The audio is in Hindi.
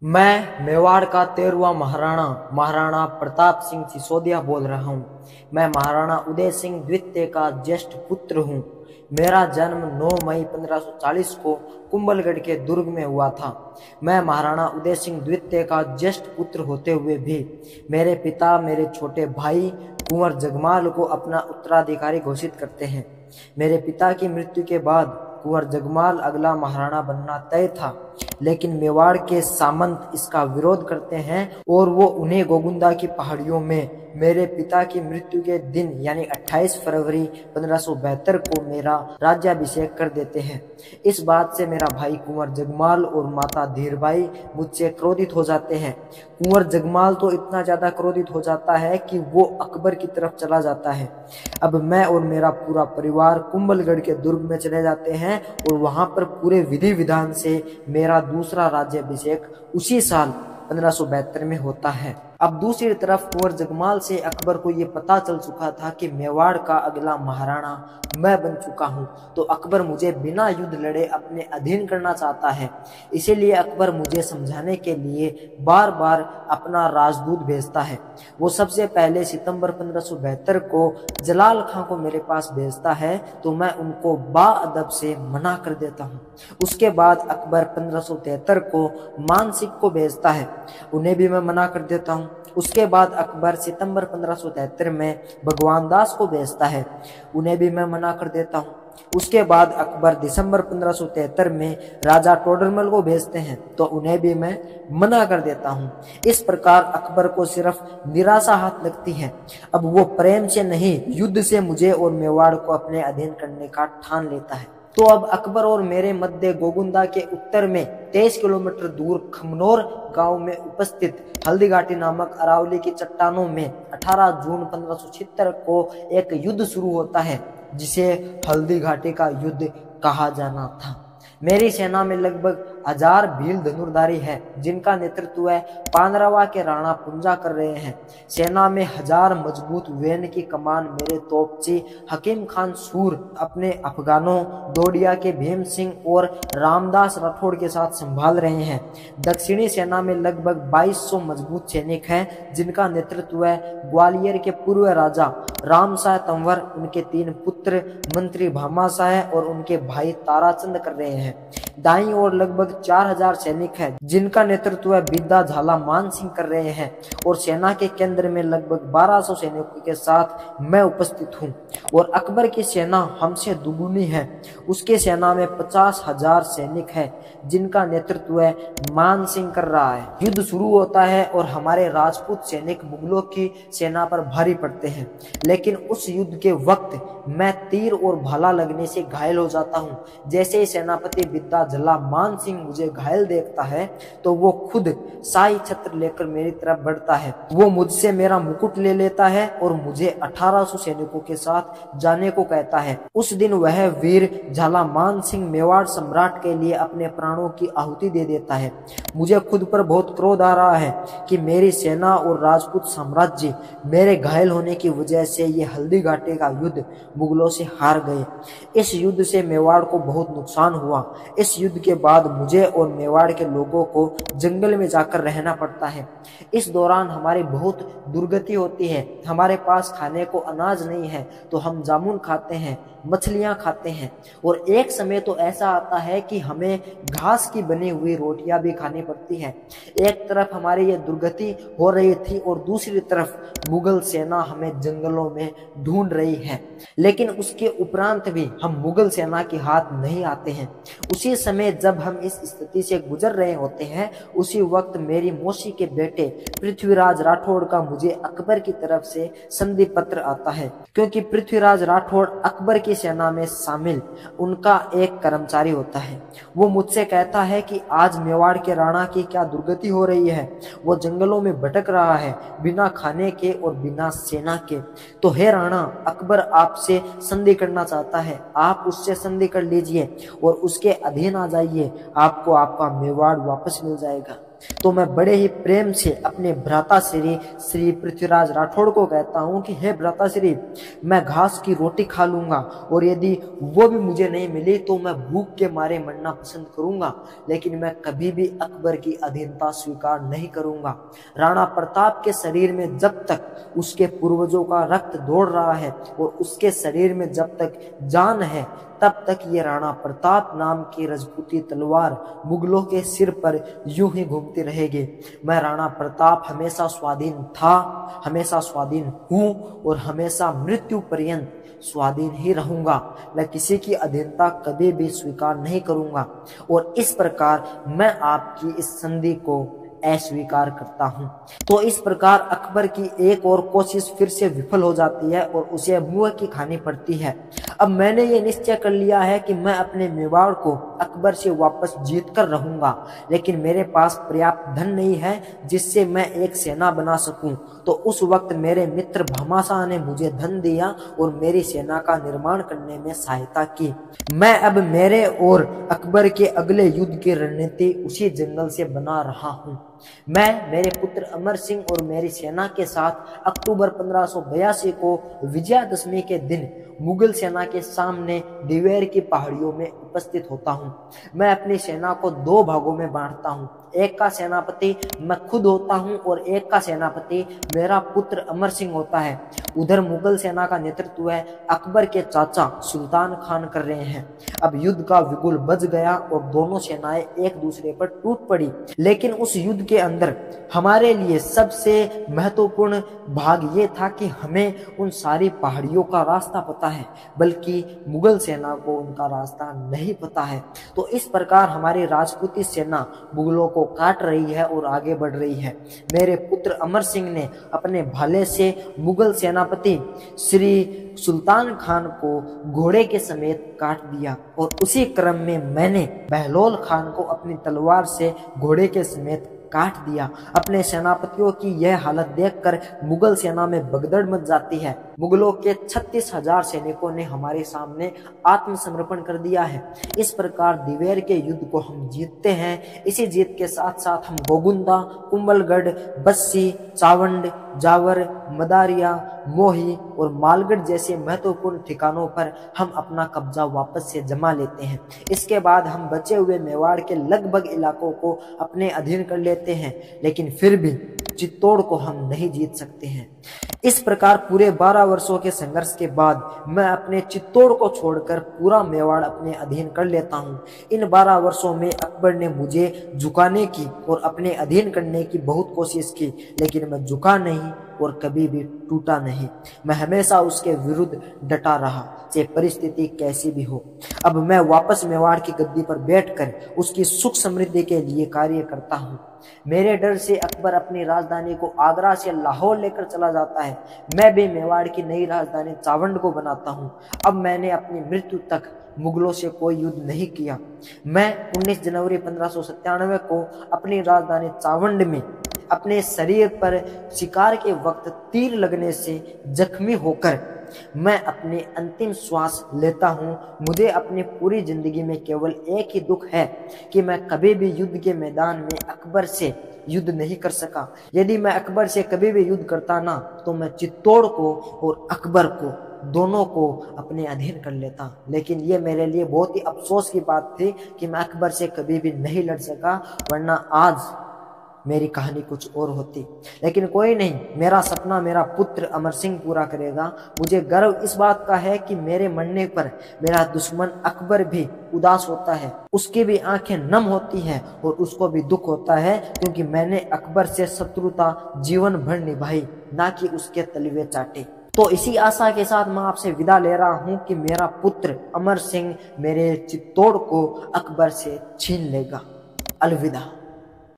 मैं मेवाड़ का 13वां महाराणा महाराणा प्रताप सिंह सिसोदिया बोल रहा हूँ। मैं महाराणा उदय सिंह द्वितीय का ज्येष्ठ पुत्र हूँ। मेरा जन्म 9 मई 1540 को कुंभलगढ़ के दुर्ग में हुआ था। मैं महाराणा उदय सिंह द्वितीय का ज्येष्ठ पुत्र होते हुए भी मेरे पिता मेरे छोटे भाई कुंवर जगमाल को अपना उत्तराधिकारी घोषित करते हैं। मेरे पिता की मृत्यु के बाद कुंवर जगमाल अगला महाराणा बनना तय था, लेकिन मेवाड़ के सामंत इसका विरोध करते हैं और वो उन्हें गोगुंदा की पहाड़ियों में मेरे पिता की मृत्यु के दिन यानी 28 फरवरी 1572 को मेरा राज्याभिषेक कर देते हैं। इस बात से मेरा भाई कुंवर जगमाल और माता धीरबाई मुझसे क्रोधित हो जाते हैं। कुंवर जगमाल तो इतना ज्यादा क्रोधित हो जाता है कि वो अकबर की तरफ चला जाता है। अब मैं और मेरा पूरा परिवार कुंभलगढ़ के दुर्ग में चले जाते हैं और वहां पर पूरे विधि विधान से मेरा दूसरा राज्याभिषेक उसी साल 1572 में होता है। अब दूसरी तरफ कुंवर जगमाल से अकबर को ये पता चल चुका था कि मेवाड़ का अगला महाराणा मैं बन चुका हूँ, तो अकबर मुझे बिना युद्ध लड़े अपने अधीन करना चाहता है। इसीलिए अकबर मुझे समझाने के लिए बार बार अपना राजदूत भेजता है। वो सबसे पहले सितंबर 1572 को जलाल खां को मेरे पास भेजता है, तो मैं उनको बाअदब से मना कर देता हूँ। उसके बाद अकबर 1573 को मानसिंह को भेजता है, उन्हें भी मैं मना कर देता हूँ। उसके बाद अकबर सितंबर 1573 में भगवान दास को भेजता है, उन्हें भी मैं मना कर देता हूँ। उसके बाद अकबर दिसंबर 1573 में राजा टोडरमल को भेजते हैं, तो उन्हें भी मैं मना कर देता हूँ। इस प्रकार अकबर को सिर्फ निराशा हाथ लगती है। अब वो प्रेम से नहीं, युद्ध से मुझे और मेवाड़ को अपने अधीन करने का ठान लेता है। तो अब अकबर और मेरे मध्य गोगुंदा के उत्तर में 23 किलोमीटर दूर खमनोर गांव में उपस्थित हल्दी घाटी नामक अरावली की चट्टानों में 18 जून 1576 को एक युद्ध शुरू होता है, जिसे हल्दी घाटी का युद्ध कहा जाना था। मेरी सेना में लगभग 1000 भील धनुर्धारी है, जिनका नेतृत्व पांडरवा के राणा पुंजा कर रहे हैं। सेना में 1000 मजबूत वैन की कमान मेरे तोपची हकीम खान सूर अपने अफगानों डोडिया के भीम सिंह और रामदास राठौड़ के साथ संभाल रहे हैं। दक्षिणी सेना में लगभग 2200 मजबूत सैनिक हैं, जिनका नेतृत्व ग्वालियर के पूर्व राजा रामशाह तंवर, उनके 3 पुत्र मंत्री भामाशाह और उनके भाई ताराचंद कर रहे हैं। दाईं ओर लगभग 4000 सैनिक हैं, जिनका नेतृत्व बिद्दा झाला मान सिंह कर रहे हैं, और सेना के केंद्र में लगभग 1200 सैनिकों के साथ मैं उपस्थित हूं। और अकबर की सेना हमसे दुगुनी है। उसके सेना में 50,000 सैनिक हैं, जिनका नेतृत्व मान सिंह कर रहा है। युद्ध शुरू होता है और हमारे राजपूत सैनिक मुगलों की सेना पर भारी पड़ते हैं, लेकिन उस युद्ध के वक्त मैं तीर और भाला लगने से घायल हो जाता हूँ। जैसे ही सेनापति बिद्दा झला मान सिंह मुझे घायल देखता है, तो वो खुद शाही छत्र लेकर मेरी तरफ बढ़ता है। वो मुझसे मेरा मुकुट ले लेता है और मुझे 1800 सैनिकों के साथ जाने को कहता है। उस दिन वह वीर झाला मान सिंह मेवाड़ सम्राट के लिए अपने प्राणों की आहुति दे देता है। मुझे खुद पर बहुत क्रोध आ रहा है कि मेरी सेना और राजपूत साम्राज्य मेरे घायल होने की वजह से ये हल्दी घाटी का युद्ध मुगलों से हार गए। इस युद्ध से मेवाड़ को बहुत नुकसान हुआ। इस युद्ध के बाद मुझे और मेवाड़ के लोगों को जंगल में जाकर रहना पड़ता है। इस दौरान हमारी बहुत दुर्गति होती है। हमारे पास खाने को अनाज नहीं है, तो हम जामुन खाते हैं, मछलियां खाते हैं, और एक समय तो ऐसा आता है कि हमें घास की बनी हुई रोटियां भी खानी पड़ती हैं। एक तरफ हमारी ये दुर्गति हो रही थी और दूसरी तरफ मुगल सेना हमें जंगलों में ढूंढ रही है, लेकिन उसके उपरांत भी हम मुगल सेना के हाथ नहीं आते हैं। उसी समय जब हम इस स्थिति से गुजर रहे होते हैं, उसी वक्त मेरी मौसी के बेटे पृथ्वीराज राठौड़ का मुझे अकबर की तरफ से संधि पत्र आता है, क्योंकि पृथ्वीराज राठौड़ अकबर की सेना में शामिल उनका एक कर्मचारी होता है। वो मुझसे कहता है कि आज मेवाड़ के राणा की क्या दुर्गति हो रही है। वो जंगलों में भटक रहा है, बिना खाने के और बिना सेना के। तो हे राणा, अकबर आपसे संधि करना चाहता है, आप उससे संधि कर लीजिए और उसके अधीन आ जाइए। आपको आपका मेवाड़ वापस मिल जाएगा। तो मैं बड़े ही प्रेम से अपने भ्राताश्री श्री पृथ्वीराज राठौड़ को कहता हूँ कि हे भ्राताश्री, मैं घास की रोटी खा लूंगा और यदि वो भी मुझे नहीं मिली तो मैं भूख के मारे मरना पसंद करूंगा, लेकिन मैं कभी भी अकबर की अधीनता स्वीकार नहीं करूंगा। राणा प्रताप के शरीर में जब तक उसके पूर्वजों का रक्त दौड़ रहा है और उसके शरीर में जब तक जान है तब तक ये राणा प्रताप नाम की रजपूती तलवार मुगलों के सिर पर यूं ही घूमती रहेगी। मैं राणा प्रताप हमेशा स्वाधीन था, हमेशा स्वाधीन हूं और हमेशा मृत्यु पर्यंत स्वाधीन ही रहूंगा। मैं किसी की अधीनता कभी भी स्वीकार नहीं करूंगा और इस प्रकार मैं आपकी इस संधि को अस्वीकार करता हूं। तो इस प्रकार अकबर की एक और कोशिश फिर से विफल हो जाती है और उसे मुंह की खानी पड़ती है। अब मैंने ये निश्चय कर लिया है कि मैं अपने मेवाड़ को अकबर से वापस जीत कर रहूंगा, लेकिन मेरे पास पर्याप्त धन नहीं है जिससे मैं एक सेना बना सकूं। तो उस वक्त मेरे मित्र भामाशाह ने मुझे धन दिया और मेरी सेना का निर्माण करने में सहायता की। मैं अब मेरे और अकबर के अगले युद्ध की रणनीति उसी जंगल से बना रहा हूं। मैं, मेरे पुत्र अमर सिंह और मेरी सेना के साथ अक्टूबर 1582 को विजयादशमी के दिन मुगल सेना के सामने दिवेर की पहाड़ियों में उपस्थित होता हूं। मैं अपनी सेना को दो भागों में बांटता हूं। एक का सेनापति मैं खुद होता हूं और एक का सेनापति मेरा पुत्र अमर सिंह होता है। उधर मुगल सेना का नेतृत्व अकबर के चाचा सुल्तान खान कर रहे हैं। अब युद्ध का बिगुल बज गया और दोनों सेनाएं एक दूसरे पर टूट पड़ी, लेकिन उस युद्ध के अंदर हमारे लिए सबसे महत्वपूर्ण भाग ये था कि हमें उन सारी पहाड़ियों का रास्ता पता है, बल्कि मुगल सेना को उनका रास्ता नहीं पता है। तो इस प्रकार हमारी राजपूती सेना मुगलों को काट रही है और आगे बढ़ रही है। मेरे पुत्र अमर सिंह ने अपने भाले से मुगल सेनापति श्री सुल्तान खान को घोड़े के समेत काट दिया और उसी क्रम में मैंने बहलोल खान को अपनी तलवार से घोड़े के समेत काट दिया। अपने सेनापतियों की यह हालत देखकर मुगल सेना में भगदड़ मच जाती है। मुगलों के 36,000 सैनिकों ने हमारे सामने आत्मसमर्पण कर दिया है। इस प्रकार दिवेर के युद्ध को हम जीतते हैं। इसी जीत के साथ साथ हम गोगुंदा, कुंभलगढ़, बस्सी, चावंड, जावर, मदारिया, मोही और मालगढ़ जैसे महत्वपूर्ण ठिकानों पर हम अपना कब्जा वापस से जमा लेते हैं। इसके बाद हम बचे हुए मेवाड़ के लगभग इलाकों को अपने अधीन कर लेते हैं, लेकिन फिर भी चित्तौड़ को हम नहीं जीत सकते हैं। इस प्रकार पूरे 12 वर्षों के संघर्ष के बाद मैं अपने चित्तौड़ को छोड़कर पूरा मेवाड़ अपने अधीन कर लेता हूँ। इन 12 वर्षों में अकबर ने मुझे झुकाने की और अपने अधीन करने की बहुत कोशिश की, लेकिन मैं झुका नहीं और कभी भी टूटा नहीं। मैं हमेशा उसके विरुद्ध डटा रहा, चाहे परिस्थिति कैसी भी हो। अब मैं वापस मेवाड़ की गद्दी पर बैठकर उसकी सुख समृद्धि के लिए कार्य करता हूँ। मेरे डर से अकबर अपनी राजधानी को आगरा से लाहौर लेकर चला जाता है। मैं भी मेवाड़ की नई राजधानी चावंड को बनाता हूँ। अब मैंने अपनी मृत्यु तक मुगलों से कोई युद्ध नहीं किया। मैं 19 जनवरी 1597 को अपनी राजधानी चावंड में अपने शरीर पर शिकार के वक्त तीर लगने से जख्मी होकर मैं अपनी अंतिम श्वास लेता हूँ। मुझे अपनी पूरी जिंदगी में केवल एक ही दुख है कि मैं कभी भी युद्ध के मैदान में अकबर से युद्ध नहीं कर सका। यदि मैं अकबर से कभी भी युद्ध करता ना, तो मैं चित्तौड़ को और अकबर को दोनों को अपने अधीन कर लेता। लेकिन ये मेरे लिए बहुत ही अफसोस की बात थी कि मैं अकबर से कभी भी नहीं लड़ सका, वरना आज मेरी कहानी कुछ और होती। लेकिन कोई नहीं, मेरा सपना मेरा पुत्र अमर सिंह पूरा करेगा। मुझे गर्व इस बात का है कि मेरे मरने पर मेरा दुश्मन अकबर भी उदास होता है, उसकी भी आंखें नम होती हैं और उसको भी दुख होता है, क्योंकि मैंने अकबर से शत्रुता जीवन भर निभाई, ना कि उसके तलवे चाटे। तो इसी आशा के साथ मैं आपसे विदा ले रहा हूं कि मेरा पुत्र अमर सिंह मेरे चित्तौड़ को अकबर से छीन लेगा। अलविदा।